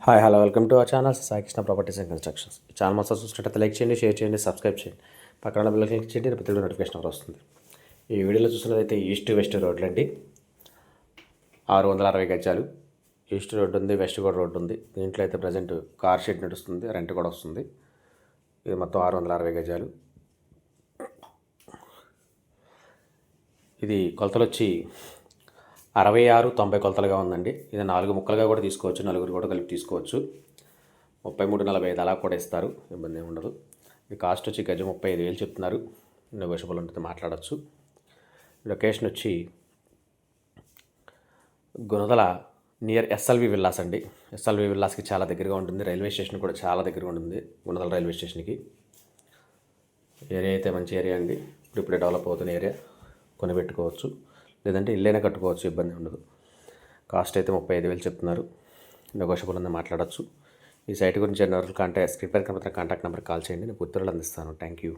Hi hello welcome to our channel Sai Krishna properties and constructions. ఈ channel మొత్తం చూసినట్టయితే like చేయండి, షేర్ చేయండి, సబ్స్క్రైబ్ చేయండి, పక్కన బెల్ క్లిక్ చేయండి, ప్రతి వీడియో నోటిఫికేషన్ వస్తుంది. ఈ వీడియోలో చూసినట్లయితే ఈస్ట్ వెస్ట్ రోడ్లు అండి. 660 గజాలు ఈస్ట్ రోడ్ ఉంది, వెస్ట్ కూడా రోడ్డు ఉంది. దీంట్లో అయితే ప్రజెంట్ కార్ షెడ్ నడుస్తుంది, రెంట్ కూడా వస్తుంది. ఇది మొత్తం 660 గజాలు. ఇది కొలతలు వచ్చి 66-90 కొలతలుగా ఉందండి. ఇది 4 ముక్కలుగా కూడా తీసుకోవచ్చు, నలుగురు కూడా కలిపి తీసుకోవచ్చు. 33-45 అలా కూడా ఇస్తారు, ఇబ్బంది ఏమి ఉండదు. ఇది కాస్ట్ వచ్చి గజం 35,000 చెప్తున్నారు. నెగోషియబుల్ ఉంటుంది, మాట్లాడచ్చు. లొకేషన్ వచ్చి గుణదల నియర్ ఎస్ఎల్వి విల్లాస్ అండి. ఎస్ఎల్వి విల్లాస్కి చాలా దగ్గరగా ఉంటుంది. రైల్వే స్టేషన్ కూడా చాలా దగ్గరగా ఉంటుంది, గుణదల రైల్వే స్టేషన్కి. ఏరియా అయితే మంచి ఏరియా అండి, ఇప్పుడే డెవలప్ అవుతున్న ఏరియా. కొనిపెట్టుకోవచ్చు, లేదంటే ఇల్లైనా కట్టుకోవచ్చు, ఇబ్బంది ఉండదు. కాస్ట్ అయితే 35,000 చెప్తున్నారు, నెగోషియబుల్ ఉంది, మాట్లాడచ్చు. ఈ సైట్ గురించి స్క్రీన్ పై కనబడుతున్న కాంటాక్ట్ నెంబర్కి కాల్ చేయండి, నేను పూర్తి వివరాలు అందిస్తాను. Thank you.